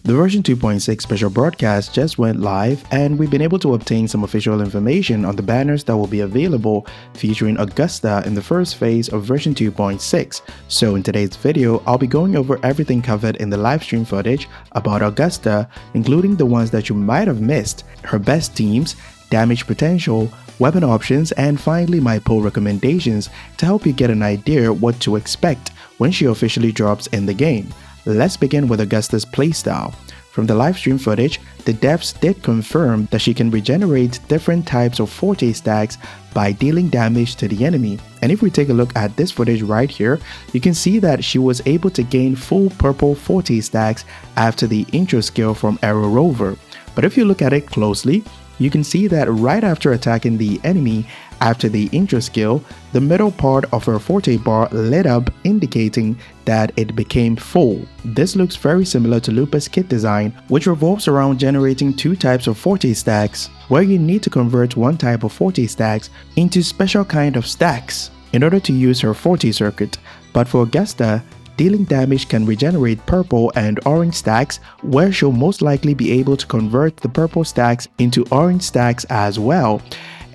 The version 2.6 special broadcast just went live, and we've been able to obtain some official information on the banners that will be available featuring Augusta in the first phase of version 2.6. So in today's video, I'll be going over everything covered in the livestream footage about Augusta, including the ones that you might have missed, her best teams, damage potential, weapon options, and finally my pull recommendations to help you get an idea what to expect when she officially drops in the game. Let's begin with Augusta's playstyle. From the livestream footage, the devs did confirm that she can regenerate different types of forte stacks by dealing damage to the enemy. And if we take a look at this footage right here, you can see that she was able to gain full purple forte stacks after the intro skill from Arrow Rover. But if you look at it closely, you can see that right after attacking the enemy after the intro skill, the middle part of her forte bar lit up, indicating that it became full. This looks very similar to Lupa's kit design, which revolves around generating two types of forte stacks, where you need to convert one type of forte stacks into special kind of stacks in order to use her forte circuit. But for Augusta, dealing damage can regenerate purple and orange stacks, where she'll most likely be able to convert the purple stacks into orange stacks as well.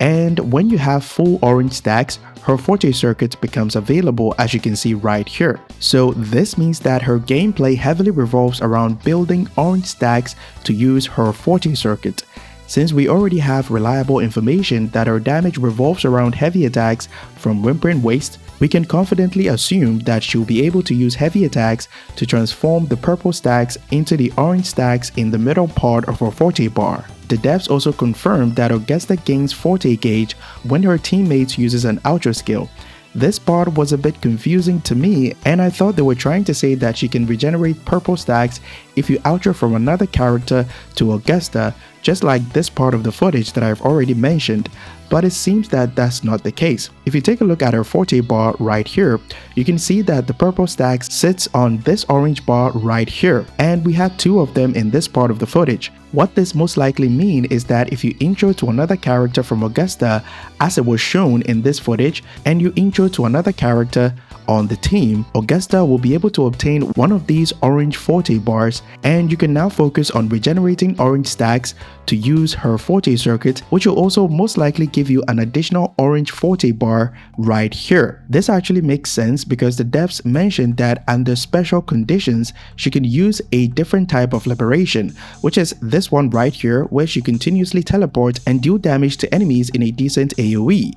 And when you have full orange stacks, her forte circuit becomes available, as you can see right here. So this means that her gameplay heavily revolves around building orange stacks to use her forte circuit. Since we already have reliable information that her damage revolves around heavy attacks from Whimpering Waste, we can confidently assume that she'll be able to use heavy attacks to transform the purple stacks into the orange stacks in the middle part of her forte bar. The devs also confirmed that Augusta gains forte gauge when her teammates uses an outro skill. This part was a bit confusing to me, and I thought they were trying to say that she can regenerate purple stacks if you outro from another character to Augusta, just like this part of the footage that I've already mentioned. But it seems that that's not the case. If you take a look at her forte bar right here, you can see that the purple stacks sits on this orange bar right here, and we have two of them in this part of the footage. What this most likely mean is that if you intro to another character from Augusta, as it was shown in this footage, and you intro to another character on the team, Augusta will be able to obtain one of these orange forte bars, and you can now focus on regenerating orange stacks to use her forte circuit, which will also most likely give you an additional orange forte bar right here. This actually makes sense because the devs mentioned that under special conditions, she can use a different type of liberation, which is this one right here, where she continuously teleport and deal damage to enemies in a decent AoE.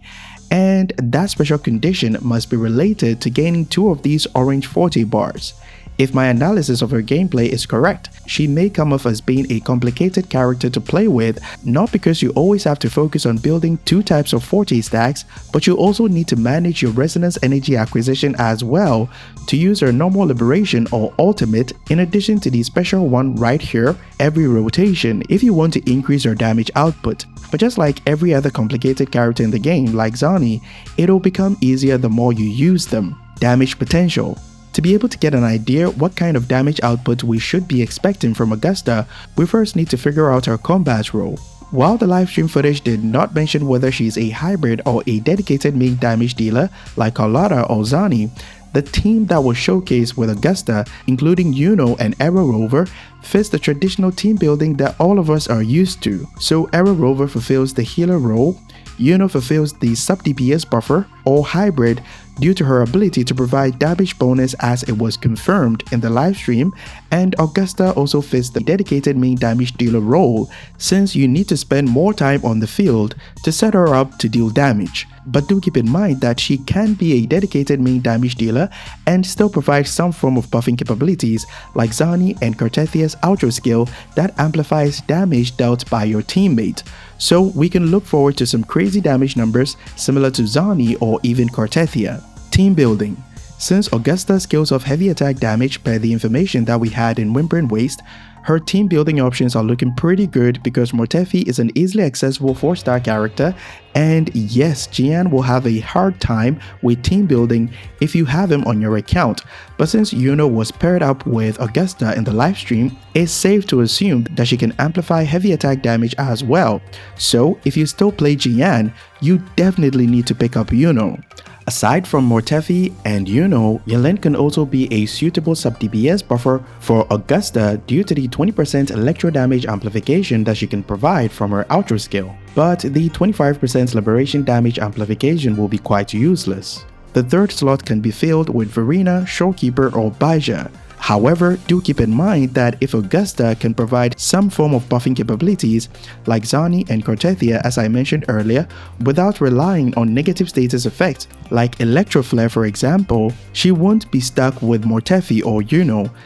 And that special condition must be related to gaining two of these orange forte bars. If my analysis of her gameplay is correct, she may come off as being a complicated character to play with, not because you always have to focus on building two types of forte stacks, but you also need to manage your resonance energy acquisition as well to use her normal liberation or ultimate, in addition to the special one right here every rotation if you want to increase your damage output. But just like every other complicated character in the game like Zani, it'll become easier the more you use them. Damage potential. To be able to get an idea what kind of damage output we should be expecting from Augusta, we first need to figure out her combat role. While the livestream footage did not mention whether she's a hybrid or a dedicated main damage dealer like Carlotta or Zani, the team that was showcased with Augusta, including Yuno and Arrow Rover, fits the traditional team building that all of us are used to. So Arrow Rover fulfills the healer role, Yuno fulfills the sub DPS buffer or hybrid due to her ability to provide damage bonus as it was confirmed in the livestream, and Augusta also fits the dedicated main damage dealer role since you need to spend more time on the field to set her up to deal damage. But do keep in mind that she can be a dedicated main damage dealer and still provide some form of buffing capabilities like Zani and Cartethia's outro skill that amplifies damage dealt by your teammate. So we can look forward to some crazy damage numbers similar to Zani or even Cartethia. Team building. Since Augusta skills off heavy attack damage per the information that we had in Whimpering Waste, her team building options are looking pretty good because Mortefi is an easily accessible 4-star character, and yes, Jian will have a hard time with team building if you have him on your account, but since Yuno was paired up with Augusta in the livestream, it's safe to assume that she can amplify heavy attack damage as well. So if you still play Jian, you definitely need to pick up Yuno. Aside from Mortefi and Yulin can also be a suitable sub-DPS buffer for Augusta due to the 20% electro damage amplification that she can provide from her outro skill. But the 25% liberation damage amplification will be quite useless. The third slot can be filled with Verena, Shorekeeper or Baija. However, do keep in mind that if Augusta can provide some form of buffing capabilities like Zani and Cortethia as I mentioned earlier, without relying on negative status effects like Electro Flare for example, she won't be stuck with Mortefi or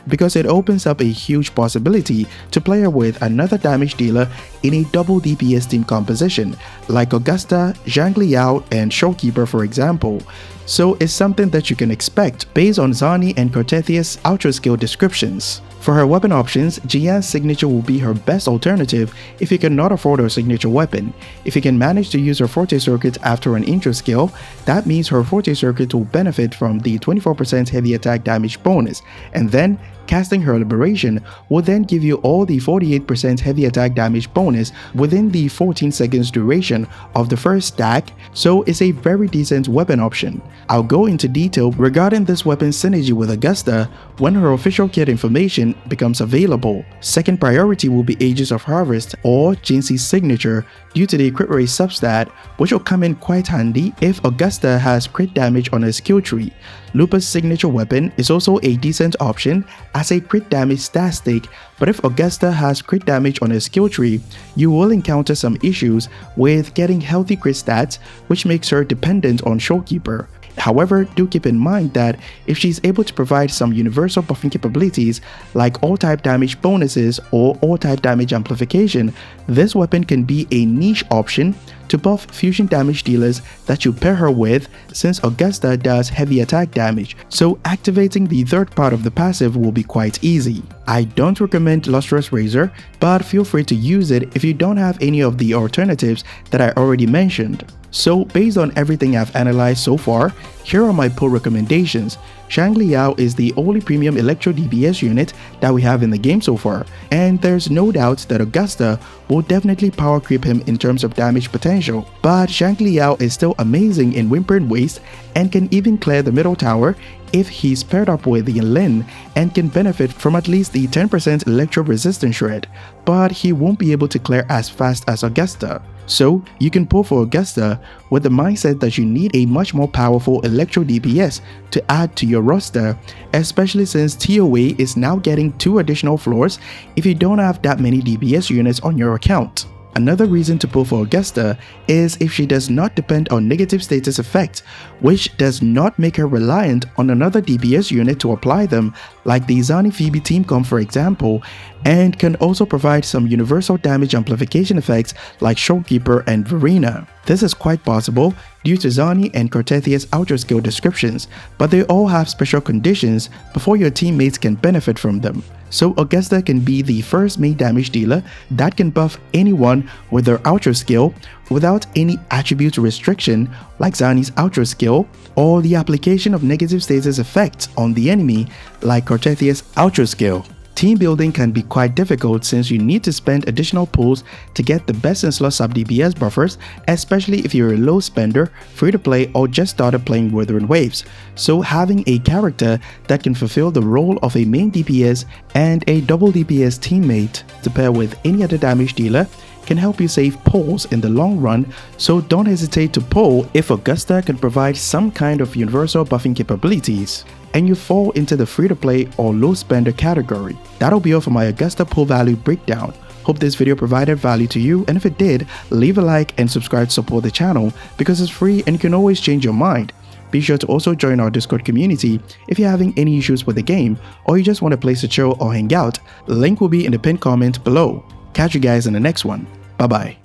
because it opens up a huge possibility to play her with another damage dealer in a double DPS team composition like Augusta, Zhang Liao and Shorekeeper for example. So it's something that you can expect based on Zani and Cortethia's outro skill descriptions. For her weapon options, Jiyan's signature will be her best alternative if you cannot afford her signature weapon. If you can manage to use her Forte Circuit after an intro skill, that means her Forte Circuit will benefit from the 24% heavy attack damage bonus, and then casting her Liberation will then give you all the 48% heavy attack damage bonus within the 14 seconds duration of the first stack, so it's a very decent weapon option. I'll go into detail regarding this weapon's synergy with Augusta when her official kit information becomes available. Second priority will be Aegis of Harvest or Jinxi's signature due to the crit rate substat, which will come in quite handy if Augusta has crit damage on her skill tree. Lupa's signature weapon is also a decent option as a crit damage statistic, but if Augusta has crit damage on her skill tree, you will encounter some issues with getting healthy crit stats, which makes her dependent on Shorekeeper. However, do keep in mind that if she's able to provide some universal buffing capabilities like all-type damage bonuses or all-type damage amplification, this weapon can be a niche option to buff fusion damage dealers that you pair her with since Augusta does heavy attack damage, so activating the third part of the passive will be quite easy. I don't recommend Lustrous Razor, but feel free to use it if you don't have any of the alternatives that I already mentioned. So based on everything I've analyzed so far, here are my pull recommendations. Zhang Liao is the only premium Electro DPS unit that we have in the game so far, and there's no doubt that Augusta will definitely power creep him in terms of damage potential. But Zhang Liao is still amazing in Whimpered Waste and can even clear the middle tower if he's paired up with Yulin and can benefit from at least the 10% electro resistance shred, but he won't be able to clear as fast as Augusta. So you can pull for Augusta with the mindset that you need a much more powerful electro DPS to add to your roster, especially since TOA is now getting 2 additional floors if you don't have that many DPS units on your account. Another reason to pull for Augusta is if she does not depend on negative status effects, which does not make her reliant on another DPS unit to apply them like the Zani Phoebe team comp for example, and can also provide some universal damage amplification effects like Shorekeeper and Verena. This is quite possible due to Zani and Cortethia's outro skill descriptions, but they all have special conditions before your teammates can benefit from them. So Augusta can be the first main damage dealer that can buff anyone with their outro skill without any attribute restriction like Zani's outro skill or the application of negative status effects on the enemy like Cortethia's outro skill. Team building can be quite difficult since you need to spend additional pools to get the best in slot sub DPS buffers, especially if you're a low spender, free to play or just started playing Wuthering Waves. So having a character that can fulfill the role of a main DPS and a double DPS teammate to pair with any other damage dealer can help you save pulls in the long run, so don't hesitate to pull if Augusta can provide some kind of universal buffing capabilities and you fall into the free-to-play or low spender category. That'll be all for my Augusta pull value breakdown. Hope this video provided value to you, and if it did, leave a like and subscribe to support the channel because it's free and you can always change your mind. Be sure to also join our Discord community if you're having any issues with the game or you just want a place to chill or hang out. The link will be in the pinned comment below. Catch you guys in the next one. Bye bye.